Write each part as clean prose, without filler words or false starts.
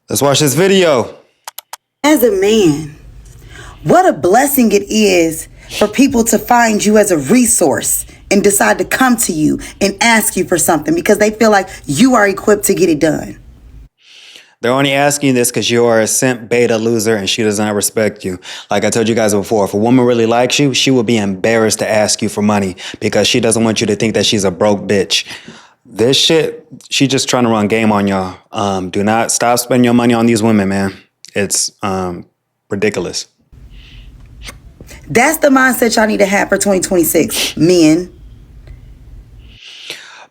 Let's watch this video. As a man, what a blessing it is for people to find you as a resource and decide to come to you and ask you for something because they feel like you are equipped to get it done. They're only asking you this because you are a simp beta loser and she does not respect you. Like I told you guys before, if a woman really likes you, she will be embarrassed to ask you for money because she doesn't want you to think that she's a broke bitch. This shit, she just trying to run game on y'all. Do not stop spending your money on these women, man. It's ridiculous. That's the mindset y'all need to have for 2026, men.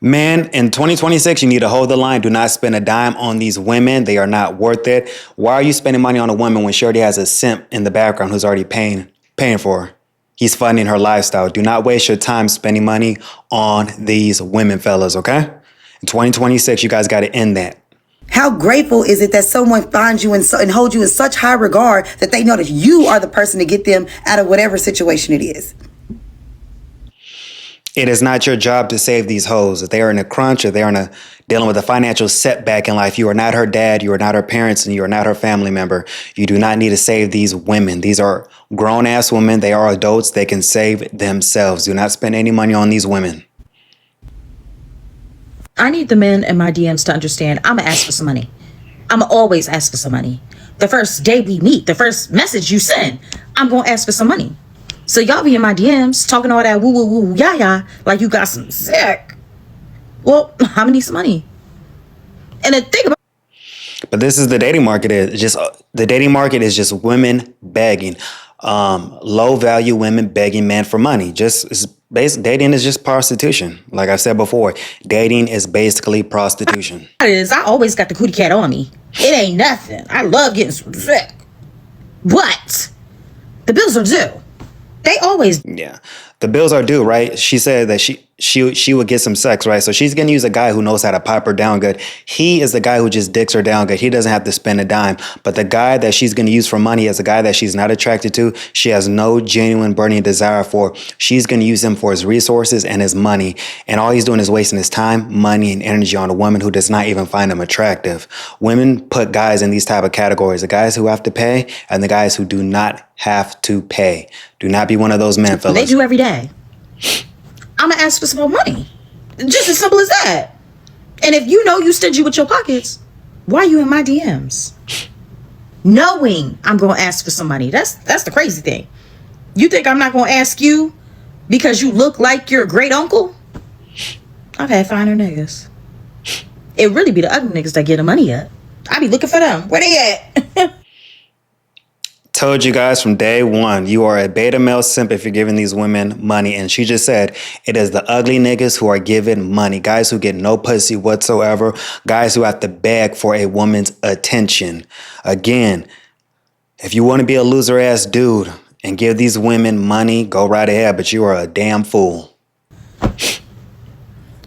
Man, in 2026, you need to hold the line. Do not spend a dime on these women. They are not worth it. Why are you spending money on a woman when she already has a simp in the background who's already paying for her? He's funding her lifestyle. Do not waste your time spending money on these women, fellas, okay? In 2026, you guys got to end that. How grateful is it that someone finds you and holds you in such high regard that they know that you are the person to get them out of whatever situation it is? It is not your job to save these hoes. If they are in a crunch or they are dealing with a financial setback in life, you are not her dad, you are not her parents, and you are not her family member. You do not need to save these women. These are grown-ass women. They are adults. They can save themselves. Do not spend any money on these women. I need the men in my DMs to understand I'm going to ask for some money. I'm going to always ask for some money. The first day we meet, the first message you send, I'm going to ask for some money. So y'all be in my DMs talking all that woo woo woo yah like you got some sick. Well, I'm gonna need some money. And then think about. But this is the dating market. The dating market is just women begging, low value women begging men for money. Dating is just prostitution. Like I said before, dating is basically prostitution. I always got the cootie cat on me. It ain't nothing. I love getting some sick. What? The bills are due. They always. Yeah. The bills are due, right? She said that she would get some sex, right? So she's going to use a guy who knows how to pipe her down good. He is the guy who just dicks her down good. He doesn't have to spend a dime. But the guy that she's going to use for money is a guy that she's not attracted to. She has no genuine burning desire for. She's going to use him for his resources and his money. And all he's doing is wasting his time, money, and energy on a woman who does not even find him attractive. Women put guys in these type of categories. The guys who have to pay and the guys who do not have to pay. Do not be one of those men, fellas. They do every day. I'm going to ask for some more money. Just as simple as that. And if you know you stingy with your pockets, why are you in my DMs? Knowing I'm going to ask for some money. That's the crazy thing. You think I'm not going to ask you because you look like your great uncle? I've had finer niggas. It really be the ugly niggas that get the money up. I be looking for them. Where they at? Told you guys from day one, you are a beta male simp if you're giving these women money. And she just said it is the ugly niggas who are giving money. Guys who get no pussy whatsoever. Guys who have to beg for a woman's attention. Again, if you want to be a loser ass dude and give these women money, go right ahead. But you are a damn fool.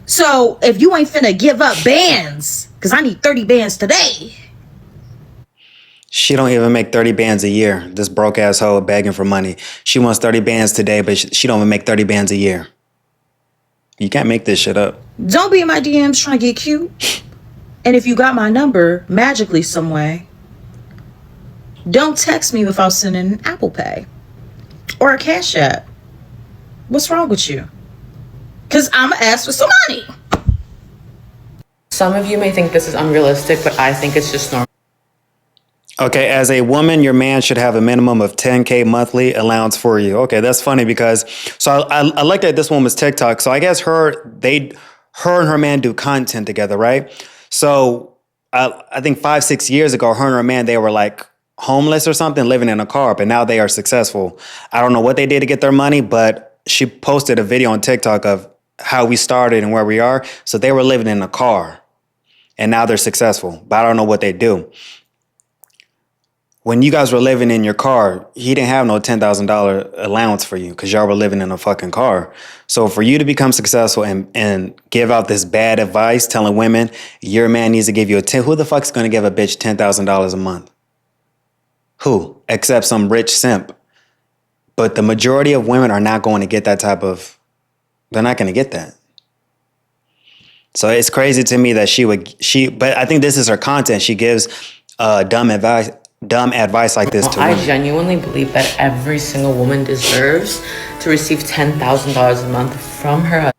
So if you ain't finna give up bands, because I need 30 bands today. She don't even make 30 bands a year. This broke ass hoe begging for money. She wants 30 bands today, but she don't even make 30 bands a year. You can't make this shit up. Don't be in my DMs trying to get cute. And if you got my number magically some way, don't text me without sending an Apple Pay or a Cash App. What's wrong with you? Because I'm going to ask for some money. Some of you may think this is unrealistic, but I think it's just normal. Okay, as a woman, your man should have a minimum of 10K monthly allowance for you. Okay, that's funny because, so I like that this woman's TikTok. So I guess her and her man do content together, right? So I think 5-6 years ago, her and her man, they were like homeless or something, living in a car, but now they are successful. I don't know what they did to get their money, but she posted a video on TikTok of how we started and where we are. So they were living in a car and now they're successful, but I don't know what they do. When you guys were living in your car, he didn't have no $10,000 allowance for you because y'all were living in a fucking car. So for you to become successful and give out this bad advice telling women your man needs to give you who the fuck's going to give a bitch $10,000 a month? Who? Except some rich simp. But the majority of women are not going to get that they're not going to get that. So it's crazy to me that but I think this is her content. She gives dumb advice like this to I women. genuinely believe that every single woman deserves to receive $10,000 a month from her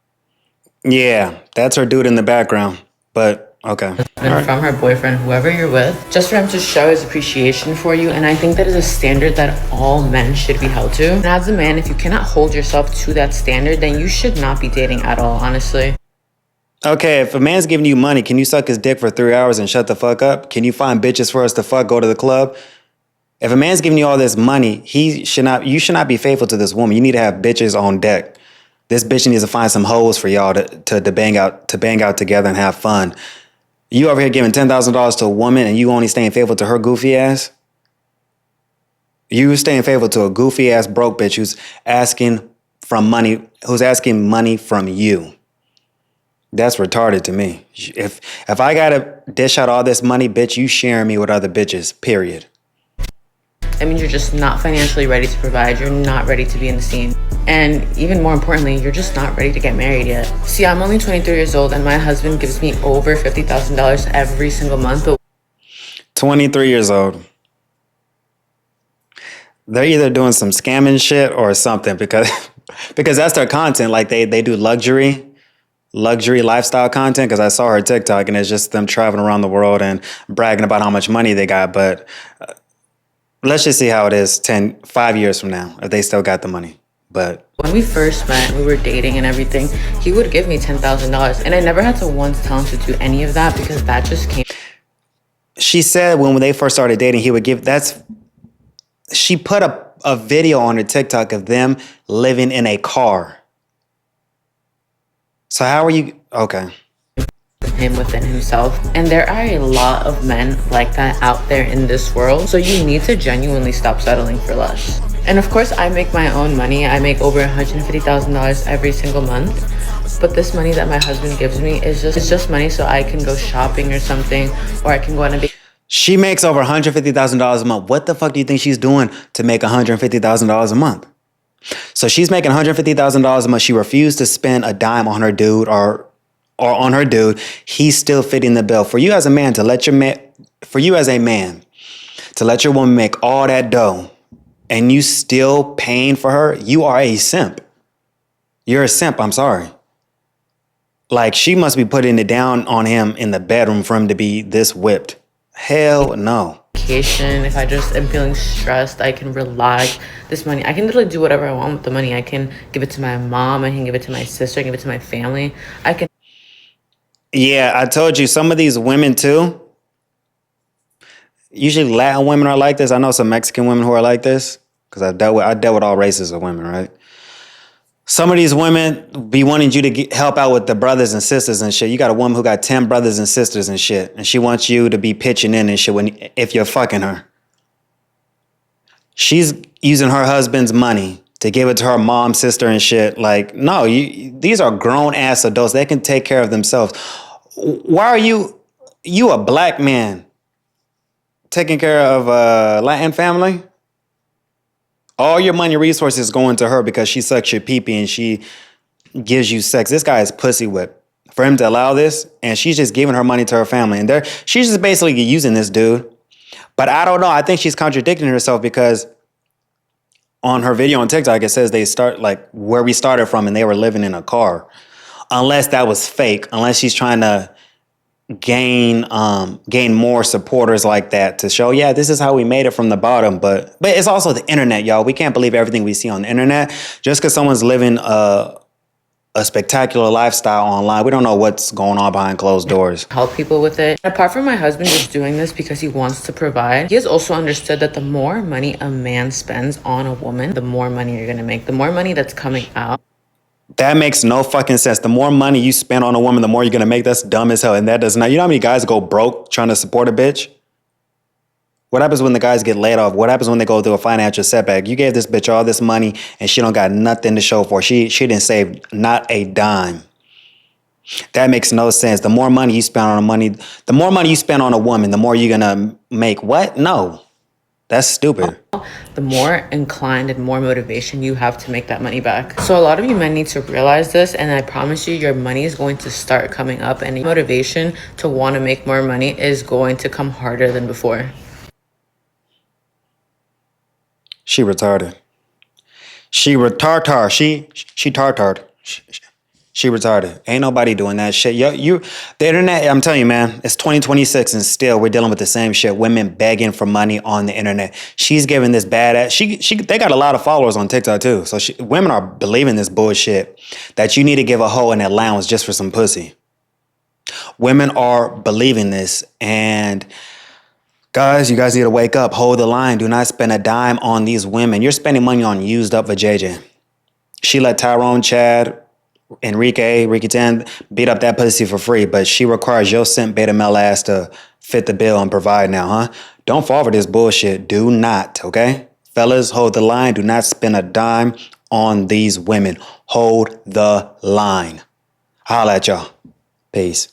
Yeah, that's her dude in the background. But okay. husband, from her boyfriend, whoever you're with, just for him to show his appreciation for you. And I think that is a standard that all men should be held to. And as a man, if you cannot hold yourself to that standard, then you should not be dating at all, honestly. Okay, if a man's giving you money, can you suck his dick for 3 hours and shut the fuck up? Can you find bitches for us to fuck, go to the club? If a man's giving you all this money, you should not be faithful to this woman. You need to have bitches on deck. This bitch needs to find some hoes for y'all to bang out together and have fun. You over here giving $10,000 to a woman and you only staying faithful to her goofy ass? You staying faithful to a goofy ass broke bitch who's asking money from you. That's retarded to me. If I gotta dish out all this money, bitch, you sharing me with other bitches, period. That means you're just not financially ready to provide. You're not ready to be in the scene. And even more importantly, you're just not ready to get married yet. See, I'm only 23 years old and my husband gives me over $50,000 every single month. But 23 years old. They're either doing some scamming shit or something because that's their content. Like they do luxury lifestyle content, because I saw her TikTok and it's just them traveling around the world and bragging about how much money they got. But let's just see how it is 5 years from now, if they still got the money. But when we first met, we were dating and everything, he would give me $10,000. And I never had to once tell him to do any of that because that just came. She said when they first started dating, he would give, she put a video on her TikTok of them living in a car. So how are you? Okay. Him within himself. And there are a lot of men like that out there in this world. So you need to genuinely stop settling for less. And of course, I make my own money. I make over $150,000 every single month. But this money that my husband gives me is just money so I can go shopping or something, or I can go on a She makes over $150,000 a month. What the fuck do you think she's doing to make $150,000 a month? So she's making $150,000 a month. She refused to spend a dime on her dude or on her dude. He's still fitting the bill. For you as a man to let your woman make all that dough and you still paying for her, you are a simp. You're a simp. I'm sorry. Like, she must be putting it down on him in the bedroom for him to be this whipped. Hell no. Vacation. If I just am feeling stressed, I can relax. This money, I can literally do whatever I want with the money. I can give it to my mom. I can give it to my sister. I can give it to my family. I can. Yeah, I told you, some of these women too. Usually Latin women are like this. I know some Mexican women who are like this because I dealt with all races of women, right? Some of these women be wanting you to help out with the brothers and sisters and shit. You got a woman who got 10 brothers and sisters and shit, and she wants you to be pitching in and shit if you're fucking her. She's using her husband's money to give it to her mom, sister, and shit. Like, no, these are grown-ass adults. They can take care of themselves. Why are you a black man taking care of a Latin family? All your money resources going to her because she sucks your pee-pee and she gives you sex. This guy is pussy whipped. For him to allow this, and she's just giving her money to her family. And she's just basically using this dude. But I don't know. I think she's contradicting herself because on her video on TikTok, it says they start like where we started from and they were living in a car. Unless that was fake. Unless she's trying to gain more supporters like that to show, yeah, this is how we made it from the bottom. But it's also the internet, y'all. We can't believe everything we see on the internet. Just because someone's living a spectacular lifestyle online, we don't know what's going on behind closed doors. Help people with it. Apart from my husband just doing this because he wants to provide, he has also understood that the more money a man spends on a woman, the more money you're going to make. The more money that's coming out. That makes no fucking sense. The more money you spend on a woman, the more you're going to make. That's dumb as hell. And that does not, you know how many guys go broke trying to support a bitch? What happens when the guys get laid off? What happens when they go through a financial setback? You gave this bitch all this money and she don't got nothing to show for. She didn't save not a dime. That makes no sense. The more money you spend on a woman, the more you're going to make. What? No. That's stupid. the more inclined and more motivation you have to make that money back. So a lot of you men need to realize this, and I promise you your money is going to start coming up, and motivation to want to make more money is going to come harder than before. She retarded. She retarded. She tartard. She retarded. Ain't nobody doing that shit. The internet, I'm telling you, man, it's 2026 and still we're dealing with the same shit. Women begging for money on the internet. She's giving this badass, they got a lot of followers on TikTok too. So women are believing this bullshit that you need to give a hoe an allowance just for some pussy. Women are believing this, and guys, you guys need to wake up. Hold the line. Do not spend a dime on these women. You're spending money on used up vajayjay. She let Tyrone, Chad, Enrique, Ricky Tan beat up that pussy for free, but she requires your simp beta male ass to fit the bill and provide now, huh? Don't fall for this bullshit. Do not, okay? Fellas, hold the line. Do not spend a dime on these women. Hold the line. Holla at y'all. Peace.